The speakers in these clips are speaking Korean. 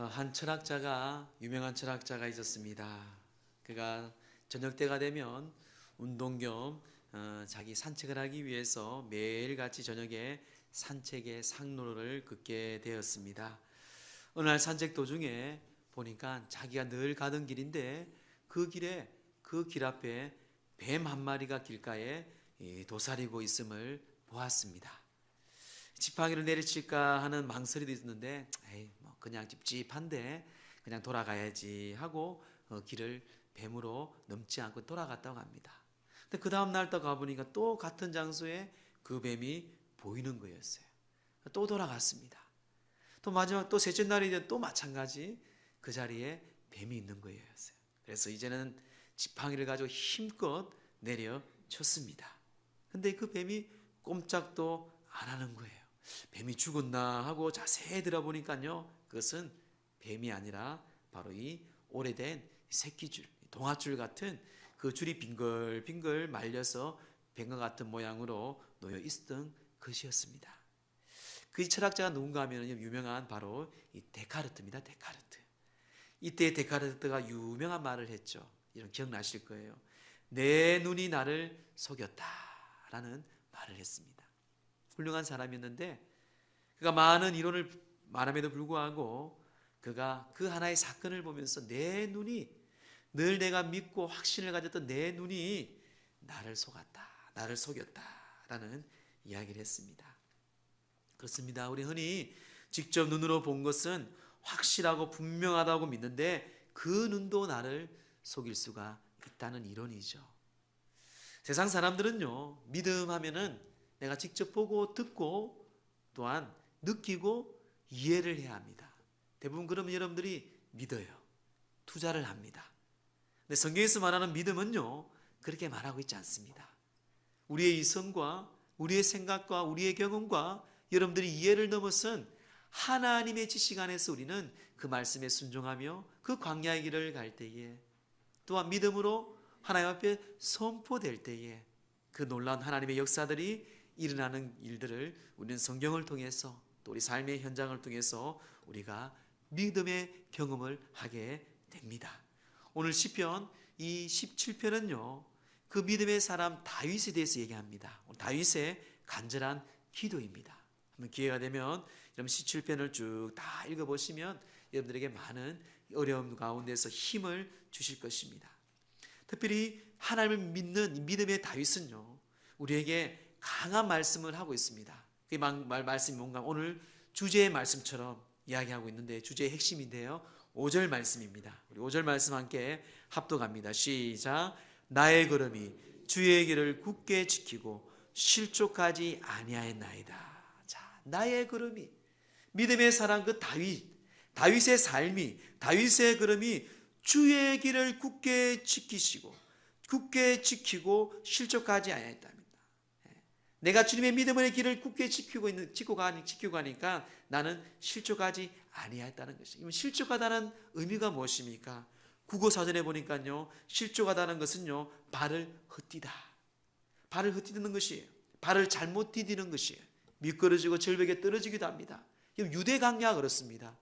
한 철학자가 유명한 철학자가 있었습니다. 그가 저녁 때가 되면 운동 겸 자기 산책을 하기 위해서 매일같이 저녁에 산책의 상로를 걷게 되었습니다. 어느 날 산책 도중에 보니까 자기가 늘 가던 길인데 그 길 앞에 뱀 한 마리가 길가에 도사리고 있음을 보았습니다. 지팡이를 내리칠까 하는 망설이도 있었는데 그냥 찝찝한데 그냥 돌아가야지 하고 길을 뱀으로 넘지 않고 돌아갔다고 합니다. 근데 그 다음 날 또 가보니까 또 같은 장소에 그 뱀이 보이는 거였어요. 또 돌아갔습니다. 또 마지막 또 셋째 날이 되면 또 마찬가지 그 자리에 뱀이 있는 거예요. 그래서 이제는 지팡이를 가지고 힘껏 내려쳤습니다. 근데 그 뱀이 꼼짝도 안 하는 거예요. 뱀이 죽었나 하고 자세히 들어보니까요, 그것은 뱀이 아니라 바로 이 오래된 새끼줄, 동아줄 같은 그 줄이 빙글빙글 말려서 뱀과 같은 모양으로 놓여 있었던 것이었습니다. 그 철학자가 누군가 하면 유명한 바로 이 데카르트입니다. 데카르트. 이때 데카르트가 유명한 말을 했죠. 이런 기억나실 거예요. 내 눈이 나를 속였다라는 말을 했습니다. 훌륭한 사람이었는데 그가 많은 이론을 말함에도 불구하고 그가 그 하나의 사건을 보면서 내 눈이 늘 내가 믿고 확신을 가졌던 내 눈이 나를 속았다, 나를 속였다라는 이야기를 했습니다. 그렇습니다. 우리 흔히 직접 눈으로 본 것은 확실하고 분명하다고 믿는데 그 눈도 나를 속일 수가 있다는 이론이죠. 세상 사람들은요, 믿음 하면은 내가 직접 보고 듣고 또한 느끼고 이해를 해야 합니다. 대부분 그러면 여러분들이 믿어요. 투자를 합니다. 근데 성경에서 말하는 믿음은요, 그렇게 말하고 있지 않습니다. 우리의 이성과 우리의 생각과 우리의 경험과 여러분들이 이해를 넘어선 하나님의 지식 안에서 우리는 그 말씀에 순종하며 그 광야의 길을 갈 때에 또한 믿음으로 하나님 앞에 선포될 때에 그 놀라운 하나님의 역사들이 일어나는 일들을 우리는 성경을 통해서 또 우리 삶의 현장을 통해서 우리가 믿음의 경험을 하게 됩니다. 오늘 시편 이 17편은요, 그 믿음의 사람 다윗에 대해서 얘기합니다. 다윗의 간절한 기도입니다. 한번 기회가 되면 여러분 17편을 쭉 다 읽어보시면 여러분들에게 많은 어려움 가운데서 힘을 주실 것입니다. 특별히 하나님을 믿는 믿음의 다윗은요, 우리에게 강한 말씀을 하고 있습니다. 그 말씀이 뭔가 오늘 주제의 말씀처럼 이야기하고 있는데 주제의 핵심인데요, 5절 말씀입니다. 우리 5절 말씀 함께 합독합니다. 시작. 나의 걸음이 주의 길을 굳게 지키고 실족하지 아니하였나이다. 자, 나의 걸음이, 믿음의 사람 그 다윗의 삶이, 다윗의 걸음이 주의 길을 굳게 지키고 실족하지 아니하였답니다. 내가 주님의 믿음의 길을 굳게 지키고 가니까 나는 실족하지 아니하였다는 것이죠. 실족하다는 의미가 무엇입니까? 국어 사전에 보니까요, 실족하다는 것은요, 발을 헛디디는 것이에요. 발을 잘못 디디는 것이에요. 미끄러지고 절벽에 떨어지기도 합니다. 유대 강야 그렇습니다.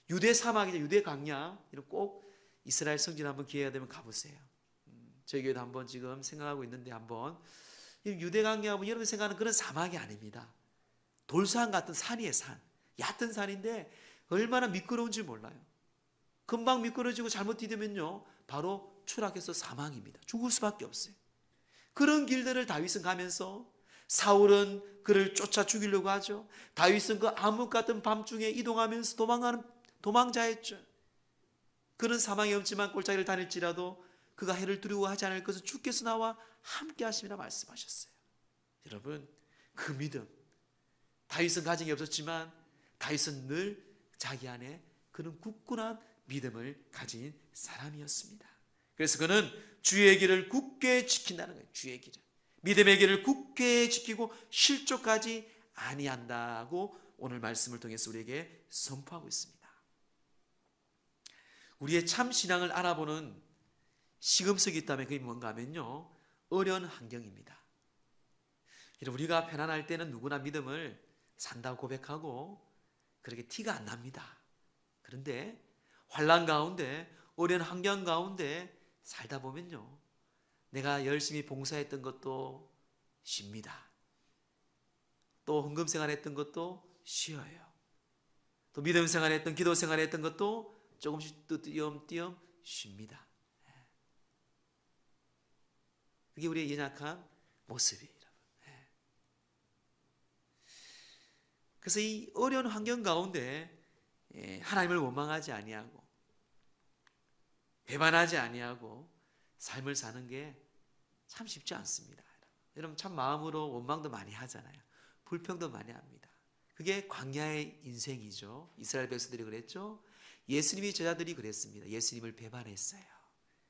유대 사막이죠. 유대 강야. 꼭 이스라엘 성지 한번 기회가 되면 가보세요. 저희 교회도 한번 지금 생각하고 있는데 한번 유대 강야하면 여러분 생각하는 그런 사막이 아닙니다. 돌산 같은 산이에요. 얕은 산인데 얼마나 미끄러운지 몰라요. 금방 미끄러지고 잘못 디디면요, 바로 추락해서 사망입니다. 죽을 수밖에 없어요. 그런 길들을 다윗은 가면서 사울은 그를 쫓아 죽이려고 하죠. 다윗은 그 암흑 같은 밤중에 이동하면서 도망자였죠. 그런 사망이 없지만 골짜기를 다닐지라도 그가 해를 두려워하지 않을 것은 주께서 나와 함께 하심이라 말씀하셨어요. 여러분, 그 믿음, 다윗은 가진 게 없었지만 다윗은 늘 자기 안에 그런 굳건한 믿음을 가진 사람이었습니다. 그래서 그는 주의 길을 굳게 지킨다는 거예요. 주의 길을, 믿음의 길을 굳게 지키고 실족하지 아니한다고 오늘 말씀을 통해서 우리에게 선포하고 있습니다. 우리의 참 신앙을 알아보는 시금석이 있다면 그게 뭔가 하면요, 어려운 환경입니다. 우리가 편안할 때는 누구나 믿음을 산다고 고백하고 그렇게 티가 안 납니다. 그런데 환난 가운데, 어려운 환경 가운데 살다 보면요, 내가 열심히 봉사했던 것도 쉽니다. 또 헌금 생활했던 것도 쉬어요. 또 믿음 생활했던, 기도 생활했던 것도 조금씩 또 띄엄띄엄 쉽니다. 그게 우리의 연약한 모습이에요. 그래서 이 어려운 환경 가운데 하나님을 원망하지 아니하고 배반하지 아니하고 삶을 사는 게 참 쉽지 않습니다. 여러분 참 마음으로 원망도 많이 하잖아요. 불평도 많이 합니다. 그게 광야의 인생이죠. 이스라엘 백성들이 그랬죠. 예수님이 제자들이 그랬습니다. 예수님을 배반했어요.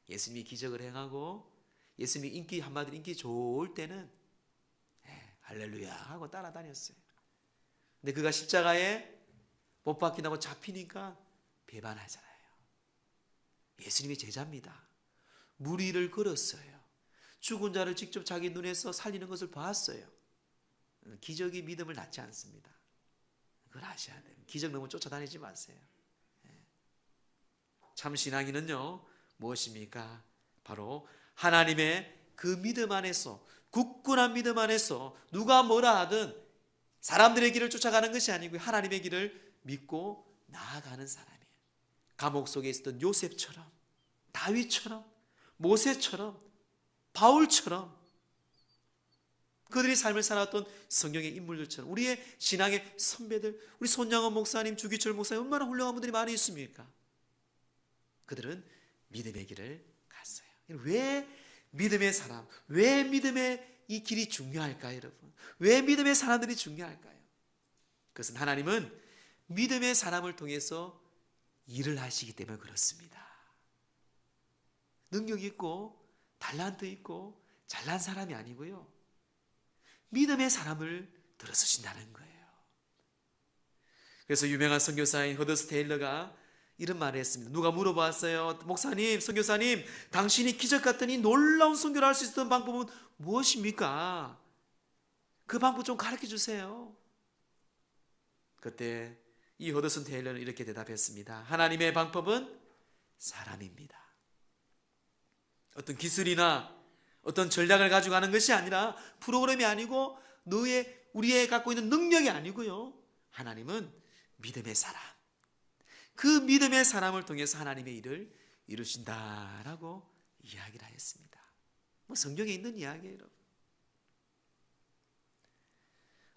예수님이 기적을 행하고 예수님이 인기 한마디로 인기 좋을 때는 할렐루야 하고 따라다녔어요. 근데 그가 십자가에 못 박힌다고 잡히니까 배반하잖아요. 예수님이 제자입니다. 물 위를 걸었어요. 죽은 자를 직접 자기 눈에서 살리는 것을 봤어요. 기적이 믿음을 낳지 않습니다. 그걸 아셔야 돼요. 기적 너무 쫓아다니지 마세요. 참 신앙인은요 무엇입니까? 바로 하나님의 그 믿음 안에서, 굳건한 믿음 안에서 누가 뭐라 하든 사람들의 길을 쫓아가는 것이 아니고 하나님의 길을 믿고 나아가는 사람이에요. 감옥 속에 있었던 요셉처럼, 다윗처럼, 모세처럼, 바울처럼, 그들이 삶을 살았던 성경의 인물들처럼, 우리의 신앙의 선배들, 우리 손양원 목사님, 주기철 목사님, 얼마나 훌륭한 분들이 많이 있습니까? 그들은 믿음의 길을 갔어요. 왜 믿음의 사람, 왜 믿음의 이 길이 중요할까요, 여러분? 왜 믿음의 사람들이 중요할까요? 그것은 하나님은 믿음의 사람을 통해서 일을 하시기 때문에 그렇습니다. 능력 있고 달란트 있고 잘난 사람이 아니고요, 믿음의 사람을 들어서신다는 거예요. 그래서 유명한 선교사인 허더스 테일러가 이런 말을 했습니다. 누가 물어봤어요. 목사님, 선교사님, 당신이 기적 같은 이 놀라운 선교를 할 수 있었던 방법은 무엇입니까? 그 방법 좀 가르쳐 주세요. 그때 이 허더슨 테일러는 이렇게 대답했습니다. 하나님의 방법은 사람입니다. 어떤 기술이나 어떤 전략을 가지고 가는 것이 아니라, 프로그램이 아니고 우리의 갖고 있는 능력이 아니고요, 하나님은 믿음의 사람, 그 믿음의 사람을 통해서 하나님의 일을 이루신다라고 이야기를 하였습니다. 성경에 있는 이야기예요, 여러분.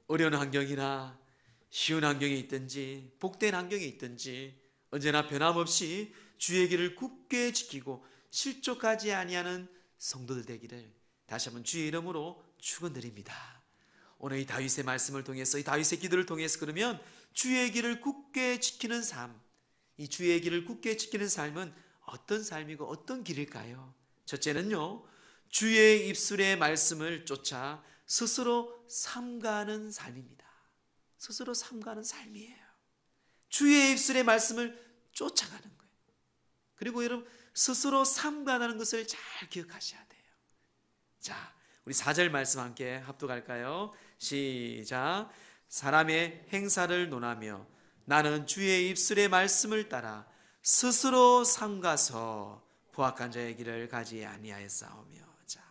어려운 환경이나 쉬운 환경에 있든지 복된 환경에 있든지 언제나 변함없이 주의 길을 굳게 지키고 실족하지 아니하는 성도들 되기를 다시 한번 주의 이름으로 축원드립니다. 오늘 이 다윗의 말씀을 통해서, 이 다윗의 기도를 통해서, 그러면 주의 길을 굳게 지키는 삶, 이 주의 길을 굳게 지키는 삶은 어떤 삶이고 어떤 길일까요? 첫째는요, 주의 입술의 말씀을 쫓아 스스로 삼가는 삶입니다. 스스로 삼가는 삶이에요. 주의 입술의 말씀을 쫓아가는 거예요. 그리고 여러분, 스스로 삼가는 것을 잘 기억하셔야 돼요. 자, 우리 4절 말씀 함께 합독할까요? 시작. 사람의 행사를 논하며 나는 주의 입술의 말씀을 따라 스스로 삼가서 포악한 자의 길을 가지 아니하였사오며. 자,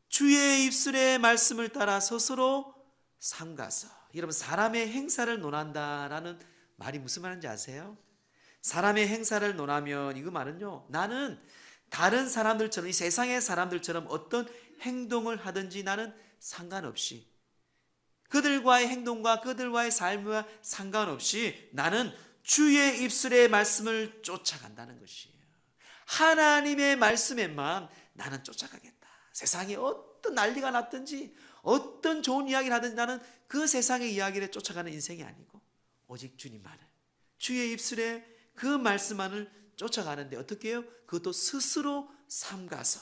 주의 입술의 말씀을 따라 스스로 삼가서. 여러분, 사람의 행사를 논한다라는 말이 무슨 말인지 아세요? 사람의 행사를 논하면, 이거 말은요, 나는 다른 사람들처럼, 이 세상의 사람들처럼 어떤 행동을 하든지 나는 상관없이, 그들과의 행동과 그들과의 삶과 상관없이 나는 주의 입술의 말씀을 쫓아간다는 것이에요. 하나님의 말씀에만 나는 쫓아가겠다. 세상에 어떤 난리가 났든지 어떤 좋은 이야기를 하든지 나는 그 세상의 이야기를 쫓아가는 인생이 아니고 오직 주님만을, 주의 입술의 그 말씀만을 쫓아가는데 어떻게 해요? 그것도 스스로 삼가서.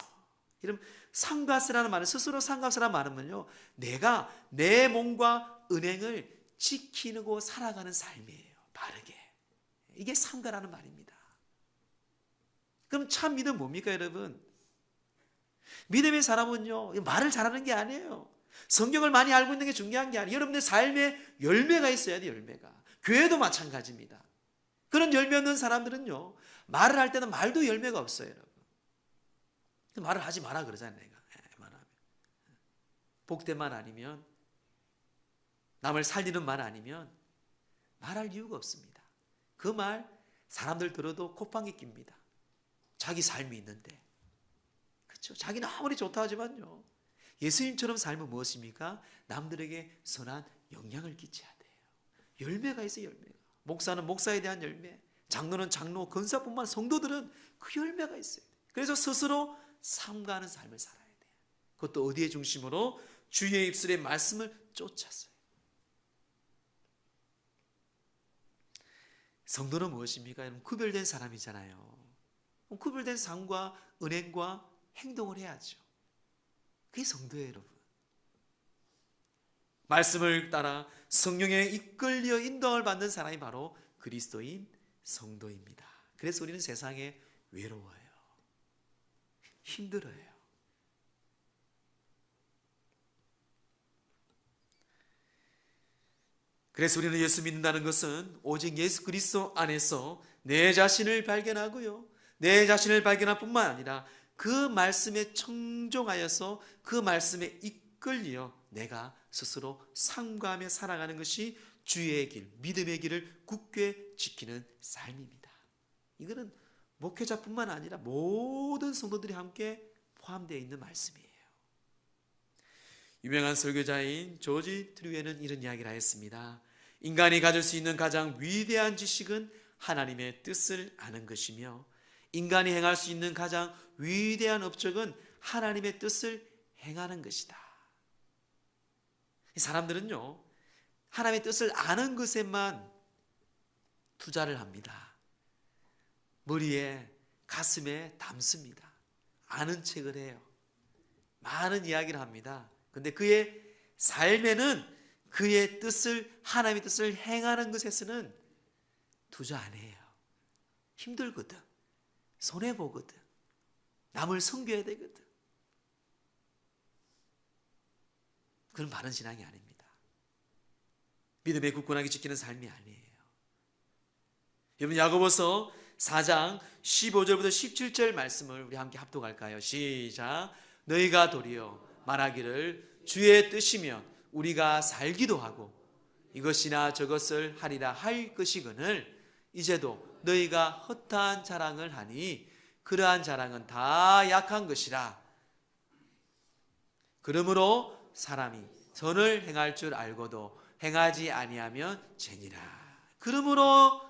이런 삼가서라는 말은, 스스로 삼가서라는 말은요, 내가 내 몸과 은행을 지키고 살아가는 삶이에요. 바르게. 이게 삼가라는 말입니다. 그럼 참 믿음 뭡니까, 여러분? 믿음의 사람은요, 말을 잘하는 게 아니에요. 성경을 많이 알고 있는 게 중요한 게 아니에요. 여러분들 삶에 열매가 있어야 돼요. 열매가. 교회도 마찬가지입니다. 그런 열매 없는 사람들은요, 말을 할 때는 말도 열매가 없어요, 여러분. 말을 하지 마라 그러잖아요, 내가. 말하면. 복된 말 아니면, 남을 살리는 말 아니면 말할 이유가 없습니다. 그 말 사람들 들어도 콧방귀 낍니다. 자기 삶이 있는데. 그렇죠? 자기는 아무리 좋다 하지만요, 예수님처럼 삶은 무엇입니까? 남들에게 선한 영향을 끼쳐야 돼요. 열매가 있어요, 열매가. 목사는 목사에 대한 열매, 장로는 장로, 권사뿐만 성도들은 그 열매가 있어요. 그래서 스스로 삼가하는 삶을 살아야 돼요. 그것도 어디에 중심으로? 주의 입술의 말씀을 쫓아서요. 성도는 무엇입니까? 구별된 사람이잖아요. 구별된 삶과 은행과 행동을 해야죠. 그게 성도예요, 여러분. 말씀을 따라 성령에 이끌려 인도함을 받는 사람이 바로 그리스도인 성도입니다. 그래서 우리는 세상에 외로워요. 힘들어요. 그래서 우리는 예수 믿는다는 것은 오직 예수 그리스도 안에서 내 자신을 발견하고요, 내 자신을 발견할 뿐만 아니라 그 말씀에 청종하여서 그 말씀에 이끌려 내가 스스로 삼가하며 살아가는 것이 주의 길, 믿음의 길을 굳게 지키는 삶입니다. 이거는 목회자뿐만 아니라 모든 성도들이 함께 포함되어 있는 말씀이에요. 유명한 설교자인 조지 트루에는 이런 이야기를 하였습니다. 인간이 가질 수 있는 가장 위대한 지식은 하나님의 뜻을 아는 것이며, 인간이 행할 수 있는 가장 위대한 업적은 하나님의 뜻을 행하는 것이다. 이 사람들은요, 하나님의 뜻을 아는 것에만 투자를 합니다. 머리에, 가슴에 담습니다. 아는 책을 해요. 많은 이야기를 합니다. 근데 그의 삶에는 그의 뜻을, 하나님의 뜻을 행하는 것에서는 투자 안 해요. 힘들거든. 손해보거든. 남을 섬겨야 되거든. 그건 바른 신앙이 아닙니다. 믿음의 굳건하게 지키는 삶이 아니에요. 여러분, 야고보서 4장 15절부터 17절 말씀을 우리 함께 합독할까요? 시작. 너희가 도리어 말하기를 주의 뜻이면 우리가 살기도 하고 이것이나 저것을 하리라 할 것이거늘 이제도 너희가 허탄 자랑을 하니 그러한 자랑은 다 약한 것이라. 그러므로 사람이 선을 행할 줄 알고도 행하지 아니하면 죄니라. 그러므로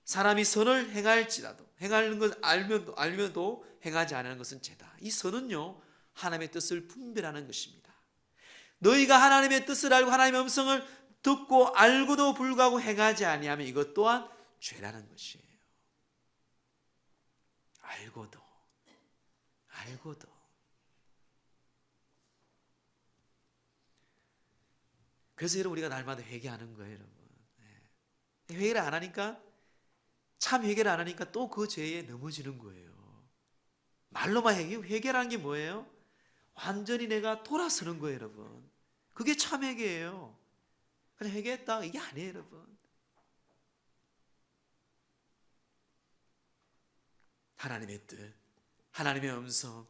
사람이 선을 행할지라도, 행하는 것 알면도 행하지 않는 것은 죄다. 이 선은요, 하나님의 뜻을 분별하는 것입니다. 너희가 하나님의 뜻을 알고 하나님의 음성을 듣고 알고도 불구하고 행하지 아니하면 이것 또한 죄라는 것이에요. 알고도. 그래서 여러분, 우리가 날마다 회개하는 거예요, 여러분. 회개를 안 하니까, 참 회개를 안 하니까 또 그 죄에 넘어지는 거예요. 말로만 회개라는 게 뭐예요? 완전히 내가 돌아서는 거예요, 여러분. 그게 참 회개예요. 그냥 회개했다, 이게 아니에요, 여러분. 하나님의 뜻, 하나님의 음성.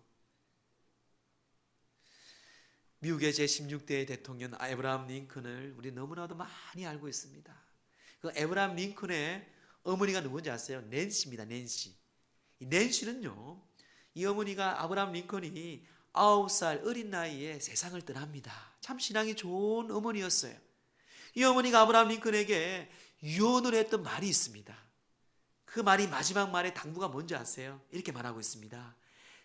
미국의 제16대 대통령 에브라함 링컨을 우리 너무나도 많이 알고 있습니다. 그 에브라함 링컨의 어머니가 누군지 아세요? 낸시입니다. 낸시. 이 낸시는요, 이 어머니가 아브라함 링컨이 9살 어린 나이에 세상을 떠납니다. 참 신앙이 좋은 어머니였어요. 이 어머니가 아브라함 링컨에게 유언을 했던 말이 있습니다. 그 말이 마지막 말의 당부가 뭔지 아세요? 이렇게 말하고 있습니다.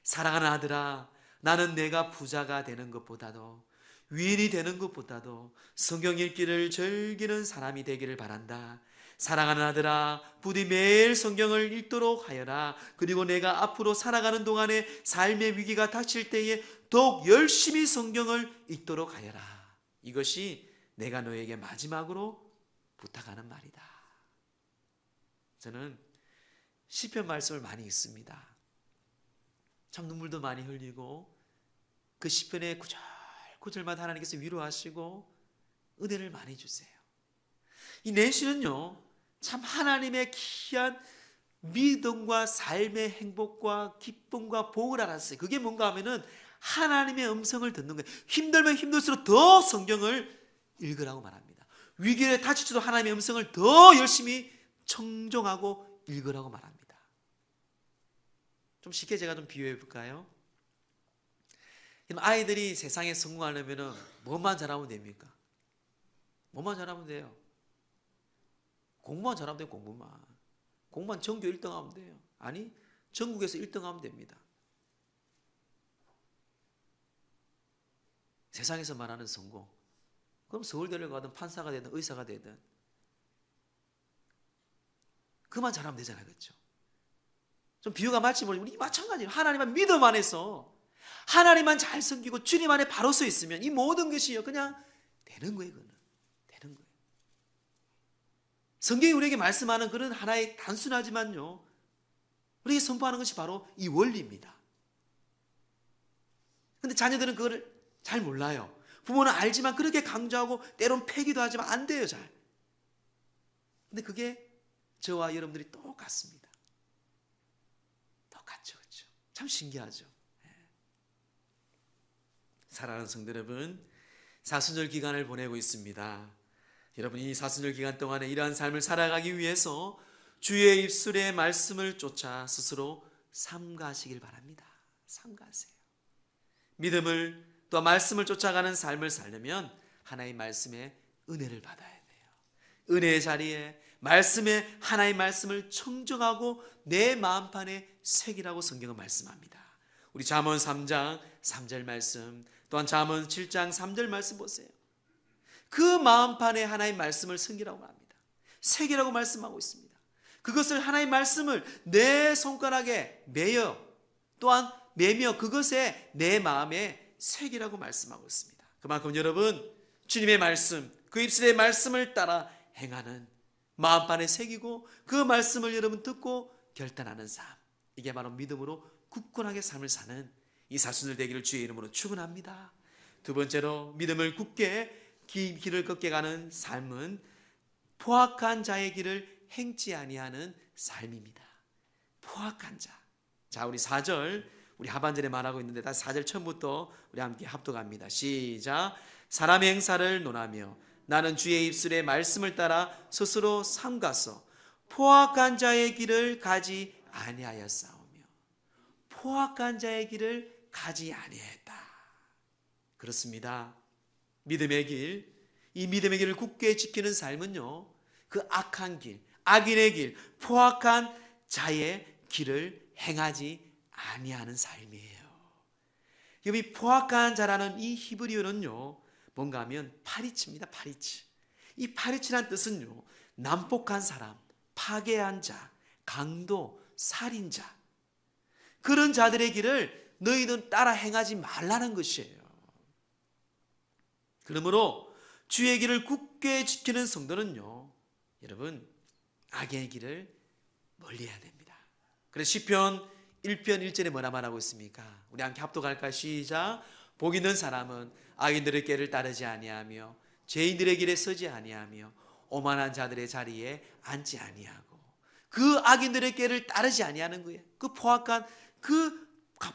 사랑하는 아들아, 나는 내가 부자가 되는 것보다도 위인이 되는 것보다도 성경 읽기를 즐기는 사람이 되기를 바란다. 사랑하는 아들아, 부디 매일 성경을 읽도록 하여라. 그리고 내가 앞으로 살아가는 동안에 삶의 위기가 닥칠 때에 더욱 열심히 성경을 읽도록 하여라. 이것이 내가 너에게 마지막으로 부탁하는 말이다. 저는 시편 말씀을 많이 읽습니다. 참 눈물도 많이 흘리고 그 시편의 구절마다 하나님께서 위로하시고 은혜를 많이 주세요. 이 낸시는요, 참 하나님의 귀한 믿음과 삶의 행복과 기쁨과 복을 알았어요. 그게 뭔가 하면은 하나님의 음성을 듣는 거예요. 힘들면 힘들수록 더 성경을 읽으라고 말합니다. 위기에 닥치도 하나님의 음성을 더 열심히 청종하고 읽으라고 말합니다. 좀 쉽게 제가 좀 비유해 볼까요? 아이들이 세상에 성공하려면 뭐만 잘하면 됩니까? 뭐만 잘하면 돼요? 공부만 잘하면 돼요. 공부만 전교 1등 하면 돼요. 아니, 전국에서 1등 하면 됩니다. 세상에서 말하는 성공, 그럼 서울대를 가든 판사가 되든 의사가 되든 그만 잘하면 되잖아요. 그렇죠? 좀 비유가 맞지 모르지만 우리 마찬가지예요. 하나님만 믿음 안에서 하나님만 잘 섬기고 주님 안에 바로 서 있으면 이 모든 것이요 그냥 되는 거예요. 그는 되는 거예요. 성경이 우리에게 말씀하는 그런 하나의 단순하지만요 우리에게 선포하는 것이 바로 이 원리입니다. 그런데 자녀들은 그거를 잘 몰라요. 부모는 알지만 그렇게 강조하고 때론 패기도 하지만 안 돼요. 잘. 근데 그게 저와 여러분들이 똑같습니다. 똑같죠. 그렇죠? 참 신기하죠. 사랑하는 성도 여러분, 사순절 기간을 보내고 있습니다. 여러분이 사순절 기간 동안에 이러한 삶을 살아가기 위해서 주의 입술의 말씀을 쫓아 스스로 삼가시길 바랍니다. 삼가세요. 믿음을 또 말씀을 쫓아가는 삶을 살려면 하나의 말씀의 은혜를 받아야 돼요. 은혜의 자리에 말씀의 하나의 말씀을 청정하고 내 마음판에 새기라고 성경은 말씀합니다. 우리 잠언 3장 3절 말씀, 또한 잠언 7장 3절 말씀 보세요. 그 마음판에 하나의 말씀을 새기라고 합니다. 새기라고 말씀하고 있습니다. 그것을 하나의 말씀을 내 손가락에 매여 또한 매며 그것에 내 마음에 새기라고 말씀하고 있습니다. 그만큼 여러분 주님의 말씀, 그 입술의 말씀을 따라 행하는 마음판에 새기고 그 말씀을 여러분 듣고 결단하는 삶, 이게 바로 믿음으로 굳건하게 삶을 사는 이 사순절 되기를 주의 이름으로 축원합니다. 두 번째로 믿음을 굳게 길을 걷게 가는 삶은 포악한 자의 길을 행치 아니하는 삶입니다. 포악한 자. 자, 우리 4절 우리 하반절에 말하고 있는데 다시 4절 처음부터 우리 함께 합독합니다. 시작. 사람의 행사를 논하며 나는 주의 입술의 말씀을 따라 스스로 삼가서 포악한 자의 길을 가지 아니하였사오며 포악한 자의 길을 가지 아니했다. 그렇습니다. 믿음의 길, 이 믿음의 길을 굳게 지키는 삶은요 그 악한 길, 악인의 길, 포악한 자의 길을 행하지 아니하는 삶이에요. 여기 포악한 자라는 이 히브리어는요 뭔가 하면 파리치입니다. 파리치. 이 파리치란 뜻은요 난폭한 사람, 파괴한 자, 강도, 살인자, 그런 자들의 길을 너희는 따라 행하지 말라는 것이에요. 그러므로 주의 길을 굳게 지키는 성도는요 여러분 악의 길을 멀리해야 됩니다. 그래서 시편 1편 1절에 뭐라 말하고 있습니까? 우리 함께 합독할까요? 시작. 복 있는 사람은 악인들의 길을 따르지 아니하며 죄인들의 길에 서지 아니하며 오만한 자들의 자리에 앉지 아니하고 그 악인들의 길을 따르지 아니하는 거예요. 그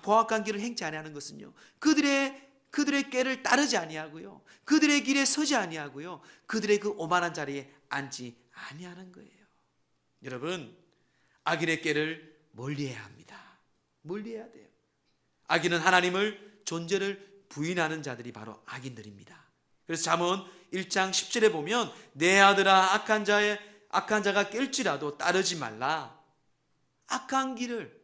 포악한 길을 행치 아니하는 것은요 그들의 길을 따르지 아니하고요 그들의 길에 서지 아니하고요 그들의 그 오만한 자리에 앉지 아니하는 거예요. 여러분 악인의 길을 멀리해야 합니다. 멀리해야 돼요. 악인은 하나님을 존재를 부인하는 자들이 바로 악인들입니다. 그래서 잠언 1장 10절에 보면 내 아들아 악한 자가 깰지라도 따르지 말라. 악한 길을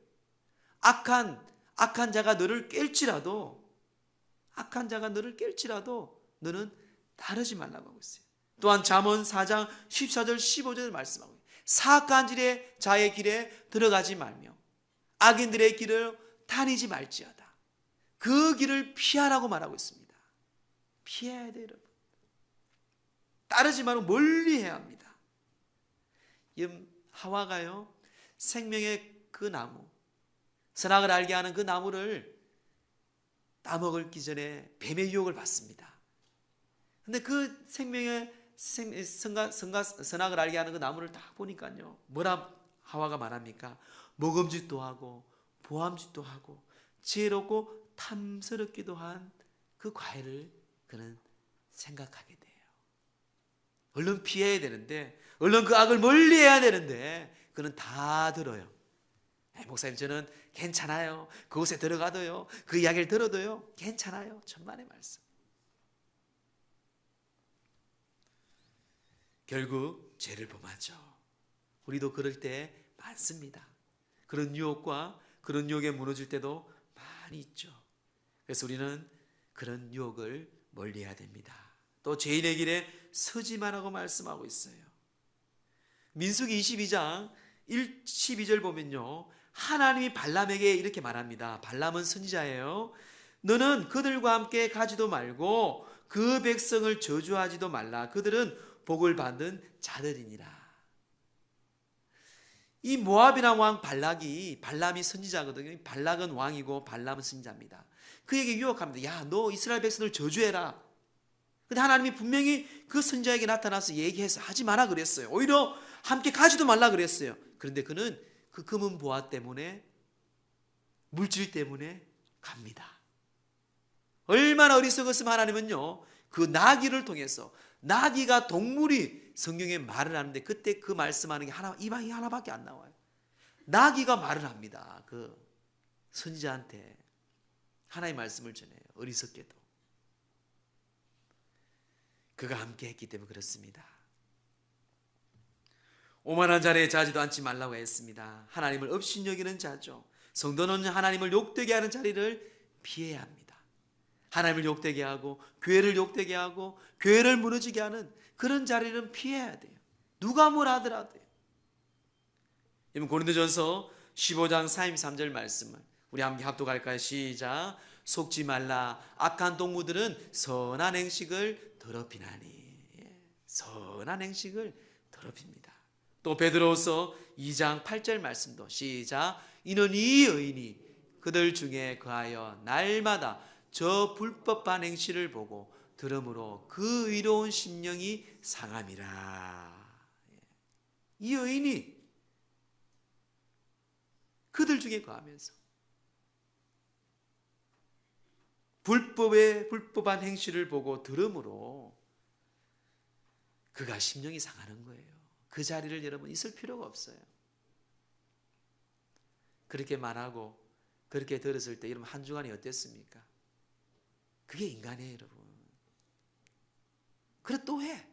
악한 자가 너를 깰지라도 너는 따르지 말라고 하고 있어요. 또한 잠언 4장 14절 15절을 말씀하고 있어요. 사악한 자의 길에 들어가지 말며 악인들의 길을 다니지 말지어다. 그 길을 피하라고 말하고 있습니다. 피해야 돼요, 여러분. 따르지 말고 멀리해야 합니다. 하와가요 생명의 그 나무, 선악을 알게 하는 그 나무를 따먹기 전에 뱀의 유혹을 받습니다. 근데 그 생명의 선악을 알게 하는 그 나무를 딱 보니까요, 뭐라 하와가 말합니까? 먹음직도 하고 보암직도 하고 지혜롭고 탐스럽기도 한 그 과일을 그는 생각하게 돼요. 얼른 피해야 되는데, 얼른 그 악을 멀리해야 되는데 그는 다 들어요. 목사님, 저는 괜찮아요. 그곳에 들어가도요, 그 이야기를 들어도요 괜찮아요. 천만의 말씀. 결국 죄를 범하죠. 우리도 그럴 때 많습니다. 그런 유혹과 그런 유혹에 무너질 때도 많이 있죠. 그래서 우리는 그런 유혹을 멀리해야 됩니다. 또 죄인의 길에 서지 말라고 말씀하고 있어요. 민수기 22장 12절 보면요, 하나님이 발람에게 이렇게 말합니다. 발람은 선지자예요. 너는 그들과 함께 가지도 말고 그 백성을 저주하지도 말라. 그들은 복을 받는 자들이니라. 이 모압이나 왕 발람이 선지자거든요. 발락은 왕이고 발람은 선지자입니다. 그에게 유혹합니다. 야, 너 이스라엘 백성을 저주해라. 근데 하나님이 분명히 그 선지자에게 나타나서 얘기해서 하지 마라 그랬어요. 오히려 함께 가지도 말라 그랬어요. 그런데 그는 그 검은 보화 때문에, 물질 때문에 갑니다. 얼마나 어리석었으면 하나님은요, 그 나귀를 통해서, 나귀가 동물이 성경에 말을 하는데 그때 그 말씀하는 게 이방이 하나밖에 안 나와요. 나귀가 말을 합니다. 그 선지자한테 하나의 말씀을 전해요. 어리석게도. 그가 함께 했기 때문에 그렇습니다. 오만한 자리에 자지도 않지 말라고 했습니다. 하나님을 업신여기는 자죠. 성도는 하나님을 욕되게 하는 자리를 피해야 합니다. 하나님을 욕되게 하고 교회를 욕되게 하고 교회를 무너지게 하는 그런 자리는 피해야 돼요. 누가 뭘 하더라도요. 여러분, 고린도전서 15장 43절 말씀을 우리 함께 합독할까요? 시작. 속지 말라. 악한 동무들은 선한 행식을 더럽히나니. 선한 행식을 더럽힙니다. 또 베드로서 2장 8절 말씀도 시작. 이는 이 의인이 그들 중에 거하여 날마다 저 불법한 행실을 보고 들음으로 그 의로운 심령이 상함이라. 이 의인이 그들 중에 거하면서 불법한 행실을 보고 들음으로 그가 심령이 상하는 거예요. 그 자리를 여러분 있을 필요가 없어요. 그렇게 말하고 그렇게 들었을 때 여러분 한 주간이 어땠습니까? 그게 인간이에요, 여러분. 그래 또 해.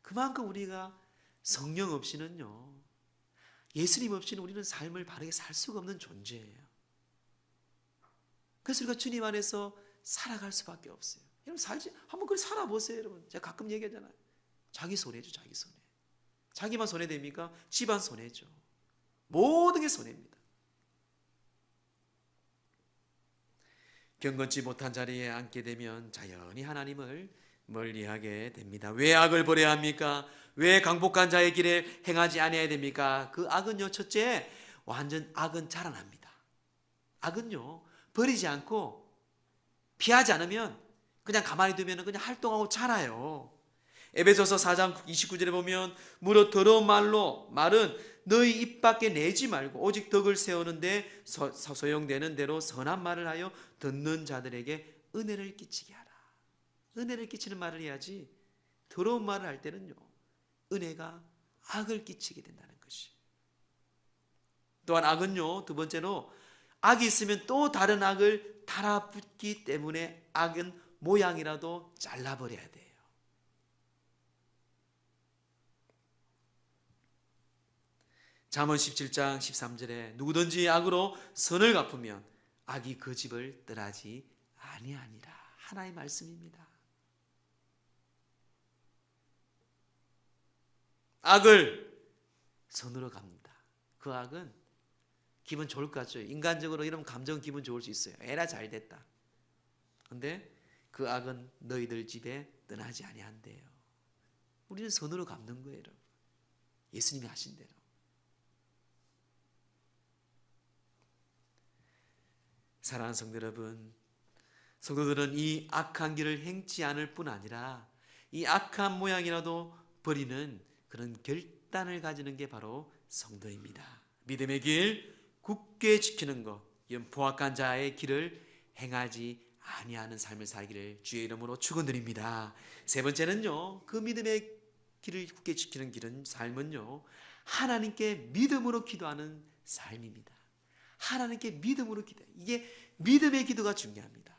그만큼 우리가 성령 없이는요, 예수님 없이는 우리는 삶을 바르게 살 수가 없는 존재예요. 그래서 우리가 주님 안에서 살아갈 수밖에 없어요. 여러분 한번 그렇게 살아보세요, 여러분. 제가 가끔 얘기하잖아요. 자기 손해죠, 자기 손해. 자기만 손해됩니까? 집안 손해죠. 모든 게 손해입니다. 경건치 못한 자리에 앉게 되면 자연히 하나님을 멀리하게 됩니다. 왜 악을 버려야 합니까? 왜 강복한 자의 길에 행하지 아니해야 됩니까? 그 악은요, 첫째, 완전 악은 자라납니다. 악은요, 버리지 않고 피하지 않으면 그냥 가만히 두면 그냥 활동하고 자라요. 에베소서 4장 29절에 보면 무릇 더러운 말은 너희 입 밖에 내지 말고 오직 덕을 세우는데 소용되는 대로 선한 말을 하여 듣는 자들에게 은혜를 끼치게 하라. 은혜를 끼치는 말을 해야지 더러운 말을 할 때는요, 은혜가 악을 끼치게 된다는 것이. 또한 악은요, 두 번째로 악이 있으면 또 다른 악을 달아붙기 때문에 악은 모양이라도 잘라버려야 돼요. 잠언 17장 13절에 누구든지 악으로 선을 갚으면 악이 그 집을 떠나지 아니하니라. 하나의 말씀입니다. 악을 선으로 갚는다. 그 악은 기분 좋을 것 같죠. 인간적으로 이런 감정은 기분 좋을 수 있어요. 에라 잘 됐다. 근데 그 악은 너희들 집에 떠나지 아니한대요. 우리는 선으로 갚는 거예요, 여러분. 예수님이 하신 대로. 사랑하는 성도 여러분, 성도들은 이 악한 길을 행치 않을 뿐 아니라 이 악한 모양이라도 버리는 그런 결단을 가지는 게 바로 성도입니다. 믿음의 길 굳게 지키는 것, 이런 포악한 자의 길을 행하지 아니하는 삶을 살기를 주의 이름으로 축원드립니다. 세 번째는요, 그 믿음의 길을 굳게 지키는 길은 삶은요, 하나님께 믿음으로 기도하는 삶입니다. 하나님께 믿음으로 기도. 이게 믿음의 기도가 중요합니다.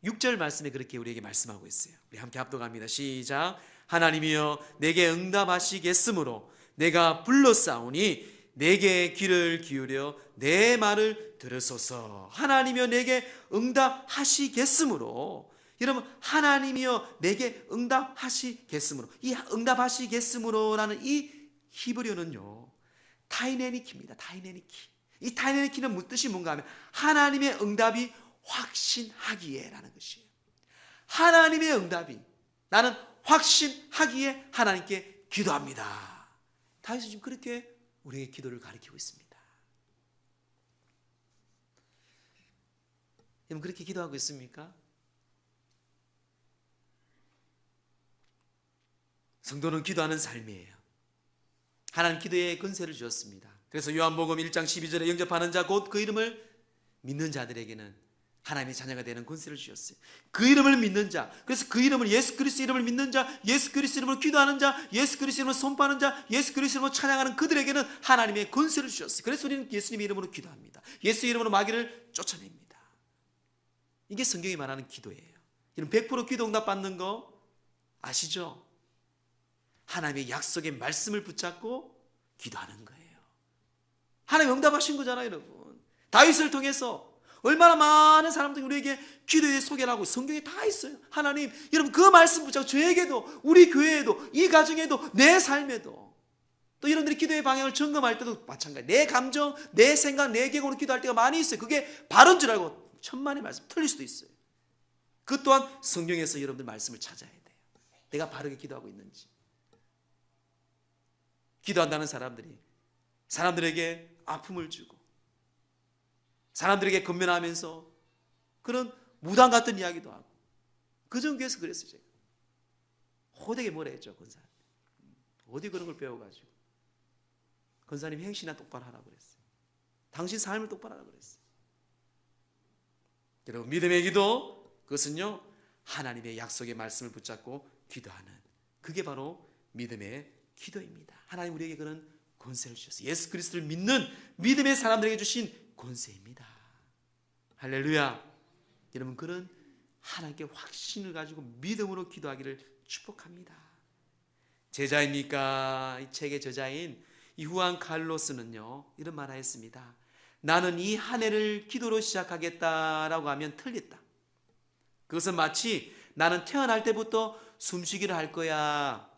6절 말씀에 그렇게 우리에게 말씀하고 있어요. 우리 함께 합독합니다. 시작. 하나님이여 내게 응답하시겠으므로 내가 불렀사오니 내게 귀를 기울여 내 말을 들으소서. 하나님이여 내게 응답하시겠으므로, 여러분 하나님이여 내게 응답하시겠으므로, 이 응답하시겠으므로라는 이 히브리어는요 타이네니키입니다. 타이네니키. 이 타이네니키는 무슨 뜻이 뭔가 하면 하나님의 응답이 확신하기에 라는 것이에요. 하나님의 응답이 나는 확신하기에 하나님께 기도합니다. 다윗은 지금 그렇게 우리에게 기도를 가르치고 있습니다. 여러분 그렇게 기도하고 있습니까? 성도는 기도하는 삶이에요. 하나님 기도에 권세를 주었습니다. 그래서 요한복음 1장 12절에 영접하는 자 곧 그 이름을 믿는 자들에게는 하나님의 자녀가 되는 권세를 주셨어요. 그 이름을 믿는 자, 그래서 그 이름을 예수 그리스도 이름을 믿는 자, 예수 그리스도 이름으로 기도하는 자, 예수 그리스도 이름으로 선포하는 자, 예수 그리스도 이름으로 찬양하는 그들에게는 하나님의 권세를 주셨어요. 그래서 우리는 예수님의 이름으로 기도합니다. 예수 이름으로 마귀를 쫓아냅니다. 이게 성경이 말하는 기도예요. 여러분 100% 기도 응답 받는 거 아시죠? 하나님의 약속의 말씀을 붙잡고 기도하는 거예요. 하나님 응답하신 거잖아요, 여러분. 다윗을 통해서 얼마나 많은 사람들이 우리에게 기도에 소개를 하고 성경에 다 있어요. 하나님, 여러분 그 말씀 붙잡고 저에게도, 우리 교회에도, 이 가정에도, 내 삶에도, 또 여러분들이 기도의 방향을 점검할 때도 마찬가지. 내 감정, 내 생각, 내 계획으로 기도할 때가 많이 있어요. 그게 바른 줄 알고 천만의 말씀 틀릴 수도 있어요. 그 또한 성경에서 여러분들 말씀을 찾아야 돼요. 내가 바르게 기도하고 있는지. 기도한다는 사람들이 사람들에게 아픔을 주고 사람들에게 건면하면서 그런 무당 같은 이야기도 하고, 그전 교회에서 그랬어요. 제가 호되게 뭐라 했죠. 권사님 어디 그런 걸 배워가지고 권사님 행실이나 똑바로 하라고 그랬어요. 당신 삶을 똑바로 하라고 그랬어요. 여러분 믿음의 기도, 그것은요 하나님의 약속의 말씀을 붙잡고 기도하는, 그게 바로 믿음의 기도입니다. 하나님 우리에게 그런 권세를 주셨어요. 예수 그리스도를 믿는 믿음의 사람들에게 주신 권세입니다. 할렐루야. 여러분 그런 하나님께 확신을 가지고 믿음으로 기도하기를 축복합니다. 제자입니까? 이 책의 저자인 이 후안 칼로스는요 이런 말 하였습니다. 나는 이 한 해를 기도로 시작하겠다라고 하면 틀렸다. 그것은 마치 나는 태어날 때부터 숨쉬기를 할 거야,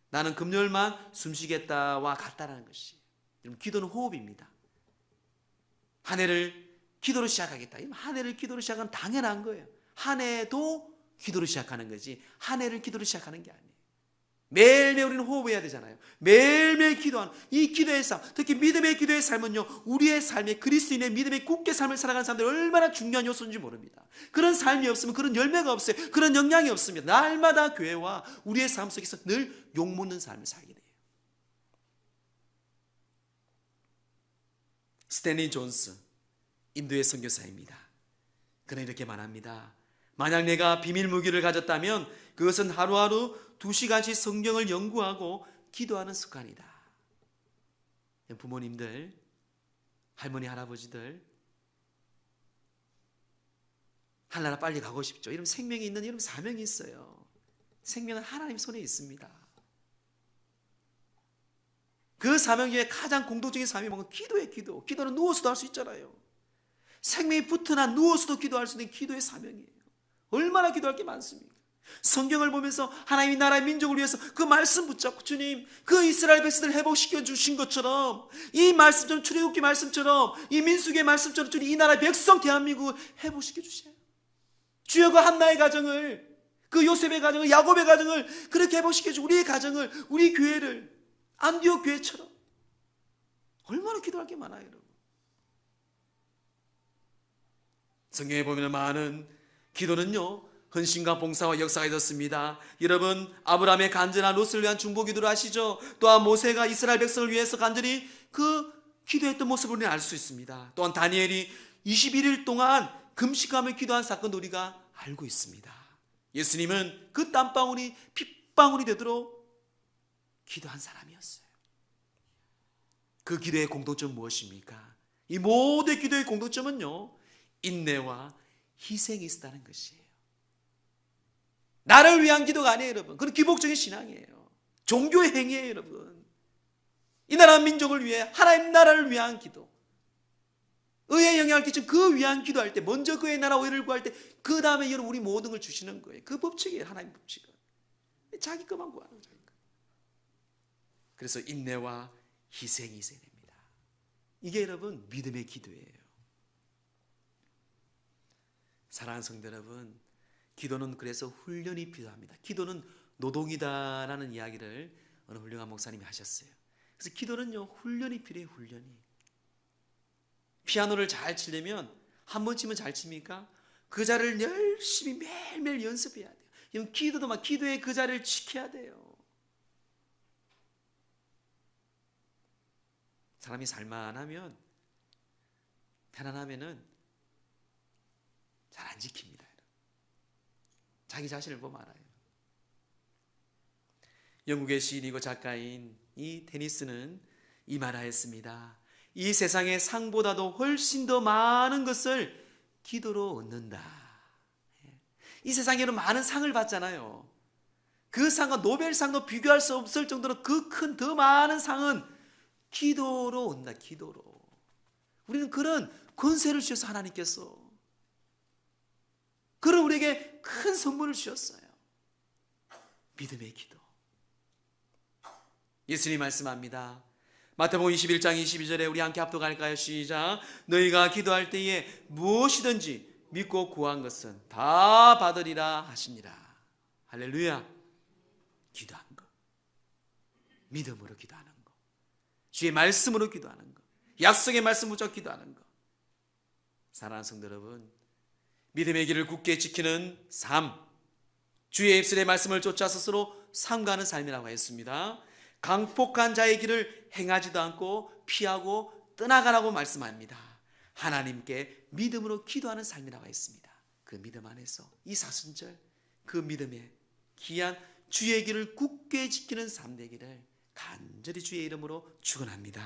나는 금요일만 숨쉬겠다와 같다라는 것이. 여러분 기도는 호흡입니다. 한 해를 기도로 시작하겠다. 한 해를 기도로 시작하면 당연한 거예요. 한 해도 기도로 시작하는 거지 한 해를 기도로 시작하는 게 아니에요. 매일매일 우리는 호흡해야 되잖아요. 매일매일 기도하는 이 기도의 삶, 특히 믿음의 기도의 삶은요 우리의 삶에 그리스도인의 믿음의 굳게 삶을 살아가는 사람들이 얼마나 중요한 요소인지 모릅니다. 그런 삶이 없으면 그런 열매가 없어요. 그런 영향이 없습니다. 날마다 교회와 우리의 삶 속에서 늘 욕먹는 삶을 살게 돼요. 스탠리 존스, 인도의 선교사입니다. 그는 이렇게 말합니다. 만약 내가 비밀 무기를 가졌다면 그것은 하루하루 2시간씩 성경을 연구하고 기도하는 습관이다. 부모님들, 할머니, 할아버지들 하늘나라 빨리 가고 싶죠. 이런 생명이 있는 이런 사명이 있어요. 생명은 하나님 손에 있습니다. 그 사명 중에 가장 공동적인 사명이 뭔가 기도예요. 기도. 기도는 누워서도 할 수 있잖아요. 생명이 붙으나 누워서도 기도할 수 있는 기도의 사명이에요. 얼마나 기도할 게 많습니까? 성경을 보면서 하나님이 나라의 민족을 위해서 그 말씀 붙잡고, 주님 그 이스라엘 백성들을 회복시켜 주신 것처럼 이 말씀처럼, 출애굽기 말씀처럼, 이 민수기의 말씀처럼 주님 이 나라의 백성 대한민국을 회복시켜 주세요. 주여 그 한나의 가정을, 그 요셉의 가정을, 야곱의 가정을 그렇게 회복시켜 주고 우리의 가정을, 우리 교회를 안디옥 교회처럼. 얼마나 기도할 게 많아요, 여러분. 성경에 보면 많은 기도는요 헌신과 봉사와 역사가 있었습니다. 여러분, 아브라함의 간절한 롯을 위한 중보 기도를 아시죠? 또한 모세가 이스라엘 백성을 위해서 간절히 그 기도했던 모습을 우리는 알 수 있습니다. 또한 다니엘이 21일 동안 금식하며 기도한 사건도 우리가 알고 있습니다. 예수님은 그 땀방울이 핏방울이 되도록 기도한 사람이었어요. 그 기도의 공통점은 무엇입니까? 이 모든 기도의 공통점은요, 인내와 희생이 있다는 것이에요. 나를 위한 기도가 아니에요, 여러분. 그건 기복적인 신앙이에요. 종교의 행위예요, 여러분. 이 나라 민족을 위해, 하나님 나라를 위한 기도, 의에 영향을 끼친 그 위한 기도할 때, 먼저 그의 나라 의를 구할 때, 그 다음에 여러분 우리 모든 걸 주시는 거예요. 그 법칙이에요, 하나님 법칙은. 자기 것만 구하는 거예요, 자기 것. 그래서 인내와 희생이 있어야 됩니다. 이게 여러분 믿음의 기도예요. 사랑하는 성도 여러분, 기도는 그래서 훈련이 필요합니다. 기도는 노동이다라는 이야기를 어느 훌륭한 목사님이 하셨어요. 그래서 기도는요, 훈련이 필요해요, 훈련이. 피아노를 잘 치려면 한 번 치면 잘 칩니까? 그 자리를 열심히 매일매일 연습해야 돼요. 이건 기도도 막 기도의 그 자리를 지켜야 돼요. 사람이 살만하면, 편안하면은 잘 안 지킵니다. 자기 자신을 보면 알아요. 영국의 시인이고 작가인 이 테니스는 이 말하였습니다. 이 세상의 상보다도 훨씬 더 많은 것을 기도로 얻는다. 이 세상에는 많은 상을 받잖아요. 그 상과 노벨상도 비교할 수 없을 정도로 그 큰 더 많은 상은 기도로 온다. 기도로. 우리는 그런 권세를 주셔서 하나님께서 그런 우리에게 큰 선물을 주셨어요. 믿음의 기도. 예수님이 말씀합니다. 마태복음 21장 22절에 우리 함께 합독할까요? 시작. 너희가 기도할 때에 무엇이든지 믿고 구한 것은 다 받으리라 하시니라. 할렐루야. 기도하는 것, 믿음으로 기도하는 것, 주의 말씀으로 기도하는 것, 약속의 말씀 붙잡고 기도하는 것. 사랑하는 성도 여러분, 믿음의 길을 굳게 지키는 삶, 주의 입술의 말씀을 쫓아 스스로 삼가는 삶이라고 했습니다. 강폭한 자의 길을 행하지도 않고 피하고 떠나가라고 말씀합니다. 하나님께 믿음으로 기도하는 삶이라고 했습니다. 그 믿음 안에서 이 사순절, 그 믿음에 귀한 주의 길을 굳게 지키는 삶 되기를 간절히 주의 이름으로 축원합니다.